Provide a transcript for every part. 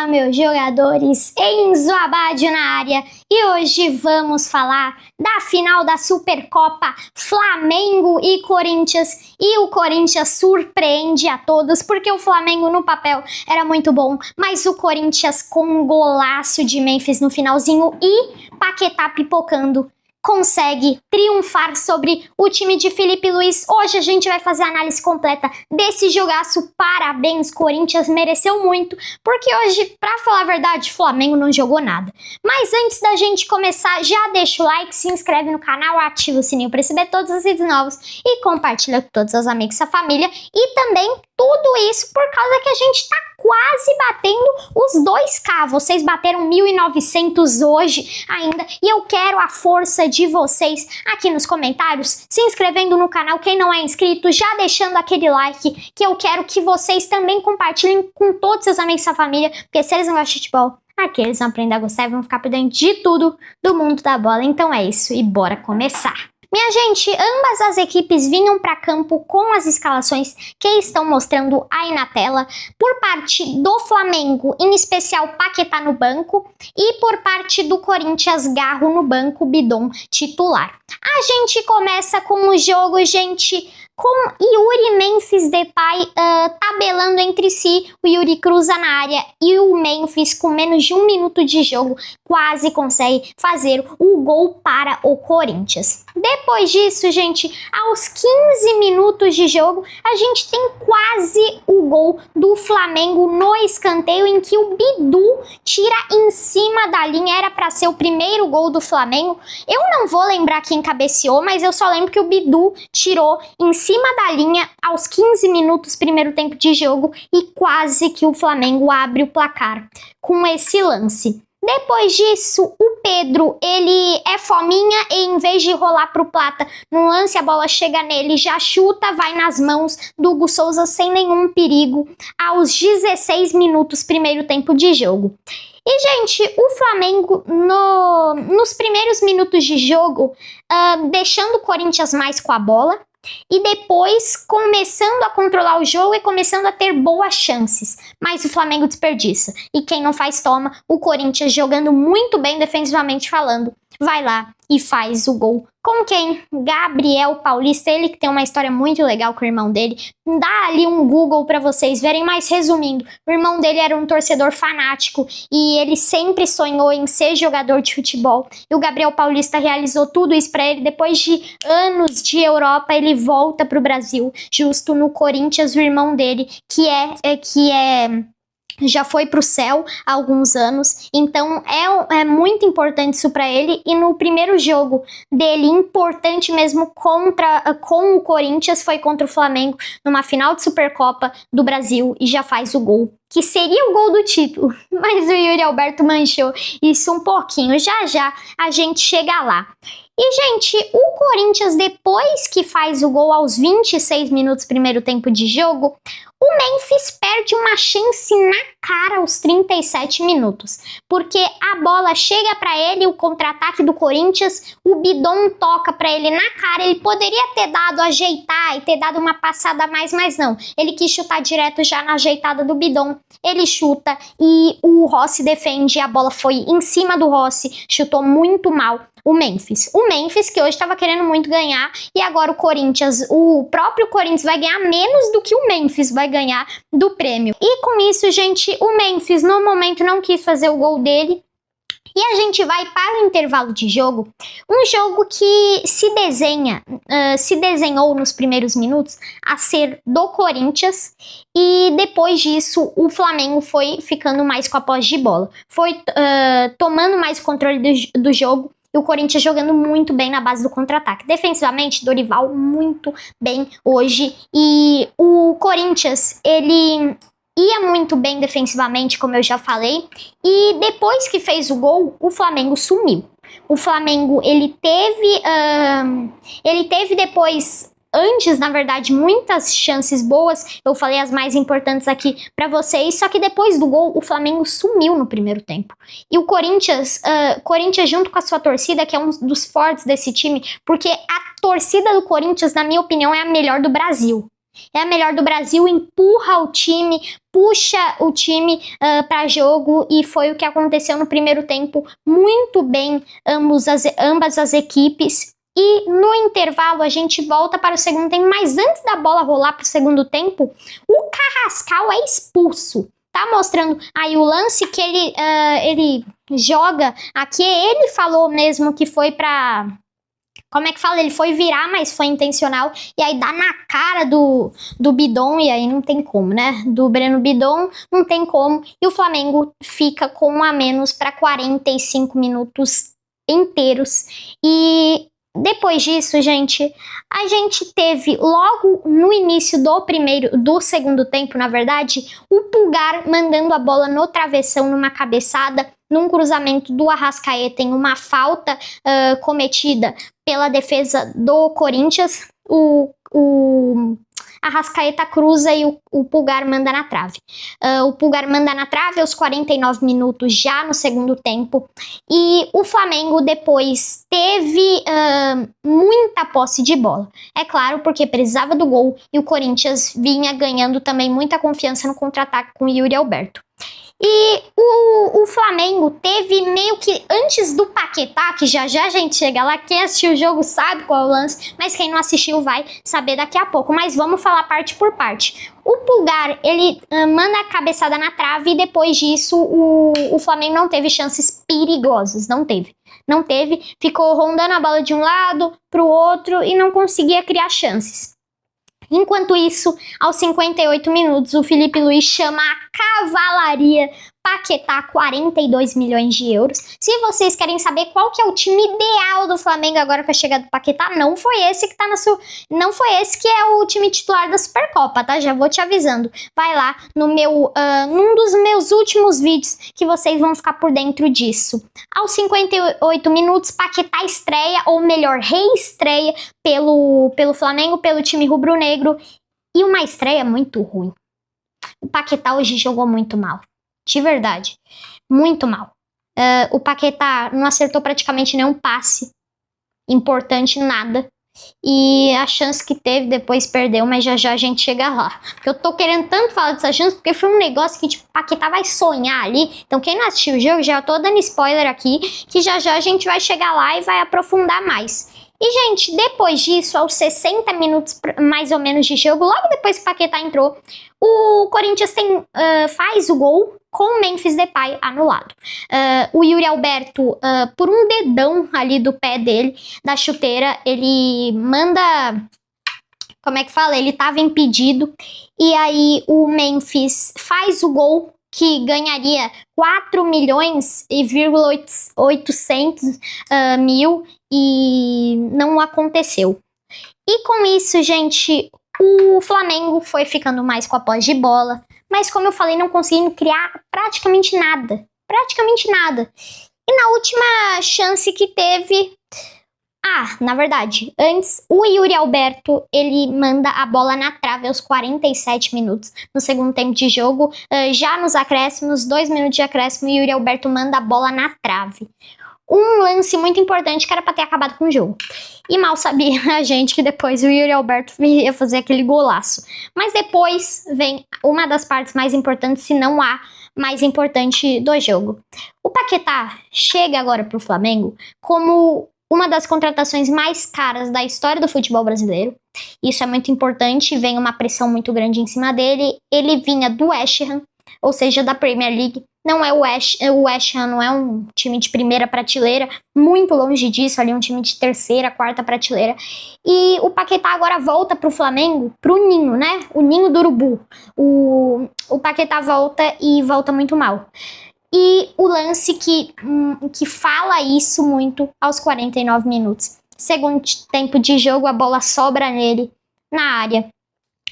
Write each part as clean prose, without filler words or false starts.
Fala, meus jogadores, Enzo Abadio na área, e hoje vamos falar da final da Supercopa Flamengo e Corinthians, e o Corinthians surpreende a todos, porque o Flamengo no papel era muito bom, mas o Corinthians com um golaço de Memphis no finalzinho e Paquetá pipocando, consegue triunfar sobre o time de Felipe Luiz. Hoje a gente vai fazer a análise completa desse jogaço. Parabéns, Corinthians, mereceu muito, porque hoje, pra falar a verdade, o Flamengo não jogou nada. Mas antes da gente começar, já deixa o like, se inscreve no canal, ativa o sininho para receber todos os vídeos novos e compartilha com todos os amigos e a família. E também tudo isso por causa que a gente tá quase batendo os 2K. Vocês bateram 1.900 hoje ainda, e eu quero a força de vocês aqui nos comentários, se inscrevendo no canal, quem não é inscrito, já deixando aquele like, que eu quero que vocês também compartilhem com todos os seus amigos da família, porque se eles não gostam de futebol, aqui eles vão aprender a gostar e vão ficar por dentro de tudo do mundo da bola. Então é isso, e bora começar! Minha gente, ambas as equipes vinham para campo com as escalações que estão mostrando aí na tela. Por parte do Flamengo, em especial Paquetá no banco, e por parte do Corinthians, Garro no banco, Bidon titular. A gente começa com o jogo, gente, com Yuri, Memphis, Depay tabelando entre si. O Yuri cruza na área e o Memphis, com menos de 1 minuto de jogo, quase consegue fazer o gol para o Corinthians. Depois disso, gente, aos 15 minutos de jogo, a gente tem quase o gol do Flamengo no escanteio, em que o Bidu tira em cima da linha. Era para ser o primeiro gol do Flamengo. Eu não vou lembrar quem cabeceou, mas eu só lembro que o Bidu tirou em cima da linha aos 15 minutos, primeiro tempo de jogo, e quase que o Flamengo abre o placar com esse lance. Depois disso, o Pedro, ele é fominha e em vez de rolar pro Plata no lance, a bola chega nele, já chuta, vai nas mãos do Hugo Souza sem nenhum perigo, aos 16 minutos, primeiro tempo de jogo. E, gente, o Flamengo, nos primeiros minutos de jogo, deixando o Corinthians mais com a bola, e depois começando a controlar o jogo e começando a ter boas chances, mas o Flamengo desperdiça, e quem não faz toma. O Corinthians, jogando muito bem defensivamente falando, vai lá e faz o gol. Com quem? Gabriel Paulista, ele que tem uma história muito legal com o irmão dele. Dá ali um Google para vocês verem, mas resumindo, o irmão dele era um torcedor fanático e ele sempre sonhou em ser jogador de futebol. E o Gabriel Paulista realizou tudo isso para ele. Depois de anos de Europa, ele volta para o Brasil, justo no Corinthians. O irmão dele, já foi pro céu há alguns anos, então é muito importante isso para ele. E no primeiro jogo dele, importante mesmo, com o Corinthians, foi contra o Flamengo, numa final de Supercopa do Brasil, e já faz o gol, que seria o gol do título, mas o Yuri Alberto manchou isso um pouquinho. Já já a gente chega lá. E, gente, o Corinthians, depois que faz o gol aos 26 minutos, primeiro tempo de jogo, o Memphis perde uma chance na cara aos 37 minutos, porque a bola chega para ele, o contra-ataque do Corinthians, o Bidon toca para ele na cara. Ele poderia ter dado, ajeitar e ter dado uma passada a mais, mas não. Ele quis chutar direto já na ajeitada do Bidon. Ele chuta e o Rossi defende, a bola foi em cima do Rossi, chutou muito mal o Memphis. O Memphis, que hoje estava querendo muito ganhar, e agora o próprio Corinthians vai ganhar menos do que o Memphis vai ganhar do prêmio. E com isso, gente, o Memphis no momento não quis fazer o gol dele. E a gente vai para o intervalo de jogo, um jogo que se desenhou nos primeiros minutos a ser do Corinthians, e depois disso o Flamengo foi ficando mais com a posse de bola, foi tomando mais o controle do jogo, e o Corinthians jogando muito bem na base do contra-ataque. Defensivamente, Dorival muito bem hoje, e o Corinthians, ele ia muito bem defensivamente, como eu já falei, e depois que fez o gol, o Flamengo sumiu. O Flamengo, ele teve depois, antes, na verdade, muitas chances boas. Eu falei as mais importantes aqui pra vocês, só que depois do gol, o Flamengo sumiu no primeiro tempo. E o Corinthians junto com a sua torcida, que é um dos fortes desse time, porque a torcida do Corinthians, na minha opinião, é a melhor do Brasil. É a melhor do Brasil, empurra o time, puxa o time para jogo, e foi o que aconteceu no primeiro tempo, muito bem ambas as equipes. E no intervalo a gente volta para o segundo tempo, mas antes da bola rolar para o segundo tempo, o Carrascal é expulso. Tá mostrando aí o lance que ele joga aqui, ele falou mesmo que foi pra... Como é que fala? Ele foi virar, mas foi intencional. E aí dá na cara do Bidon, e aí não tem como, né? Do Breno Bidon, não tem como. E o Flamengo fica com 1 a menos para 45 minutos inteiros. E depois disso, gente, a gente teve logo no início do segundo tempo, na verdade, o Pulgar mandando a bola no travessão numa cabeçada, num cruzamento do Arrascaeta, em uma falta cometida pela defesa do Corinthians. O Arrascaeta cruza e o Pulgar manda na trave. O Pulgar manda na trave aos 49 minutos já no segundo tempo. E o Flamengo depois teve muita posse de bola. É claro, porque precisava do gol e o Corinthians vinha ganhando também muita confiança no contra-ataque com o Yuri Alberto. E o Flamengo teve meio que antes do Paquetá, que já a gente chega lá, quem assistiu o jogo sabe qual é o lance, mas quem não assistiu vai saber daqui a pouco. Mas vamos falar parte por parte. O Pulgar, ele manda a cabeçada na trave e depois disso o Flamengo não teve chances perigosas, não teve, ficou rondando a bola de um lado para o outro e não conseguia criar chances. Enquanto isso, aos 58 minutos, o Felipe Luiz chama a cavalaria Paquetá, 42 milhões de euros. Se vocês querem saber qual que é o time ideal do Flamengo agora com a chegada do Paquetá, não foi esse que tá não foi esse que é o time titular da Supercopa, tá? Já vou te avisando. Vai lá no num dos meus últimos vídeos que vocês vão ficar por dentro disso. Aos 58 minutos, Paquetá estreia, ou melhor, reestreia pelo Flamengo, pelo time rubro-negro, e uma estreia muito ruim. O Paquetá hoje jogou muito mal. De verdade, muito mal. O Paquetá não acertou praticamente nenhum passe importante, nada. E a chance que teve depois perdeu, mas já a gente chega lá. Porque eu tô querendo tanto falar dessa chance, porque foi um negócio que tipo, o Paquetá vai sonhar ali. Então quem não assistiu o jogo, já tô dando spoiler aqui, que já a gente vai chegar lá e vai aprofundar mais. E, gente, depois disso, aos 60 minutos mais ou menos de jogo, logo depois que o Paquetá entrou, o Corinthians faz o gol com o Memphis Depay anulado. O Yuri Alberto, por um dedão ali do pé dele, da chuteira, ele manda... Como é que fala? Ele estava impedido. E aí o Memphis faz o gol que ganharia 4 milhões e 800 mil, e não aconteceu. E com isso, gente, o Flamengo foi ficando mais com a posse de bola, mas como eu falei, não conseguindo criar praticamente nada. E na última chance que teve... na verdade, antes, o Yuri Alberto, ele manda a bola na trave aos 47 minutos no segundo tempo de jogo. Já nos acréscimos, 2 minutos de acréscimo, o Yuri Alberto manda a bola na trave. Um lance muito importante que era para ter acabado com o jogo. E mal sabia a gente que depois o Yuri Alberto ia fazer aquele golaço. Mas depois vem uma das partes mais importantes, se não a mais importante do jogo. O Paquetá chega agora para o Flamengo como uma das contratações mais caras da história do futebol brasileiro. Isso é muito importante, vem uma pressão muito grande em cima dele. Ele vinha do West Ham, ou seja, da Premier League. Não é o West Ham não é um time de primeira prateleira, muito longe disso, ali um time de terceira, quarta prateleira. E o Paquetá agora volta pro Flamengo, pro ninho, né? O ninho do urubu. O Paquetá volta e volta muito mal. E o lance que fala isso muito aos 49 minutos. Segundo tempo de jogo, a bola sobra nele na área.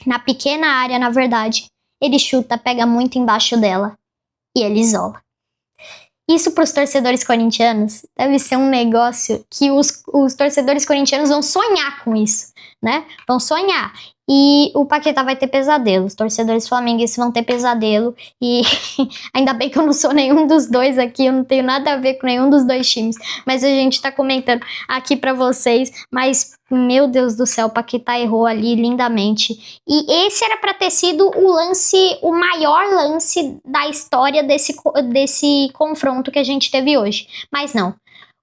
Na pequena área, na verdade. Ele chuta, pega muito embaixo dela e ele isola. Isso para os torcedores corintianos deve ser um negócio que os torcedores corintianos vão sonhar com isso, né? Vão sonhar. E o Paquetá vai ter pesadelo. Os torcedores flamenguistas vão ter pesadelo. E ainda bem que eu não sou nenhum dos dois aqui. Eu não tenho nada a ver com nenhum dos dois times. Mas a gente tá comentando aqui pra vocês. Mas, meu Deus do céu, o Paquetá errou ali lindamente. E esse era pra ter sido o maior lance da história desse confronto que a gente teve hoje. Mas não.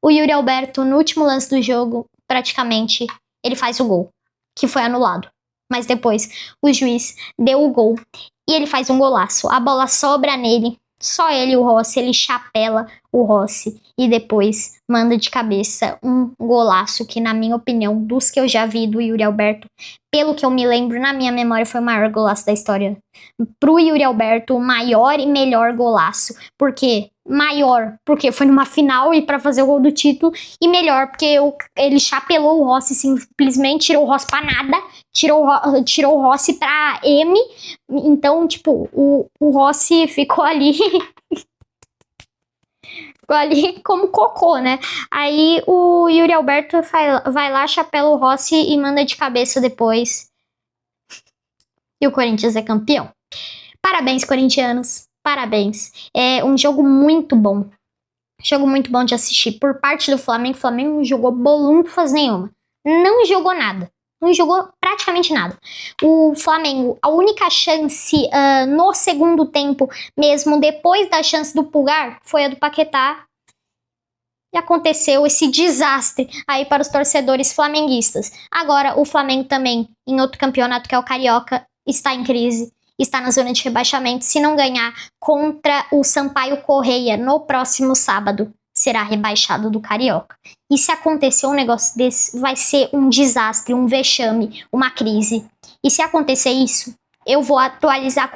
O Yuri Alberto, no último lance do jogo, praticamente, ele faz o gol, que foi anulado. Mas depois o juiz deu o gol e ele faz um golaço. A bola sobra nele, só ele e o Rossi, ele chapela o Rossi e depois manda de cabeça um golaço que, na minha opinião, dos que eu já vi do Yuri Alberto, pelo que eu me lembro, na minha memória, foi o maior golaço da história. Pro Yuri Alberto, o maior e melhor golaço. Por quê? Maior, porque foi numa final e pra fazer o gol do título, e melhor, porque ele chapelou o Rossi, simplesmente tirou o Rossi pra nada, tirou o Rossi pra M, então, tipo, o Rossi ficou ali como cocô, né? Aí o Yuri Alberto vai lá, chapela o Rossi e manda de cabeça depois. E o Corinthians é campeão. Parabéns, corintianos. Parabéns. É um jogo muito bom. Jogo muito bom de assistir. Por parte do Flamengo, o Flamengo não jogou bolunfas nenhuma. Não jogou nada. Não jogou praticamente nada. O Flamengo, a única chance no segundo tempo, mesmo depois da chance do Pulgar, foi a do Paquetá. E aconteceu esse desastre aí para os torcedores flamenguistas. Agora, o Flamengo também, em outro campeonato que é o Carioca, está em crise. Está na zona de rebaixamento. Se não ganhar contra o Sampaio Correia no próximo sábado, será rebaixado do Carioca. E se acontecer um negócio desse, vai ser um desastre, um vexame, uma crise. E se acontecer isso, eu vou atualizar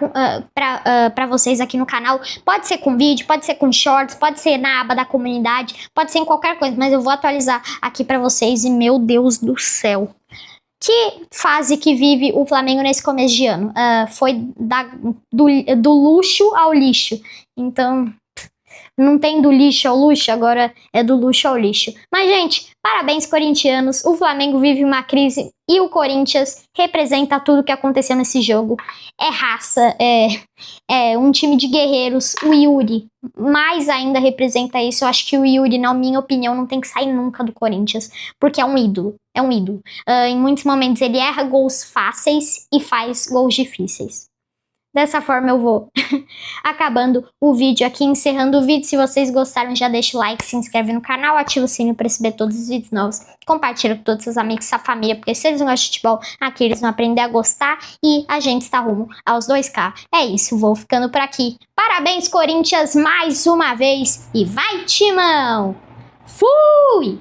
para vocês aqui no canal. Pode ser com vídeo, pode ser com shorts, pode ser na aba da comunidade, pode ser em qualquer coisa, mas eu vou atualizar aqui para vocês. E, meu Deus do céu, que fase que vive o Flamengo nesse começo de ano? Foi do luxo ao lixo. Então, não tem do lixo ao luxo, agora é do luxo ao lixo. Mas, gente, parabéns, corintianos. O Flamengo vive uma crise e o Corinthians representa tudo que aconteceu nesse jogo. É raça, é um time de guerreiros. O Yuri mais ainda representa isso. Eu acho que o Yuri, na minha opinião, não tem que sair nunca do Corinthians, porque é um ídolo. É um ídolo. Em muitos momentos ele erra gols fáceis e faz gols difíceis. Dessa forma eu vou acabando o vídeo aqui, encerrando o vídeo. Se vocês gostaram, já deixa o like, se inscreve no canal, ativa o sininho para receber todos os vídeos novos. Compartilha com todos os seus amigos, sua família, porque se eles não gostam de futebol, aqui eles vão aprender a gostar e a gente está rumo aos 2K. É isso, vou ficando por aqui. Parabéns, Corinthians, mais uma vez e vai, Timão! Fui!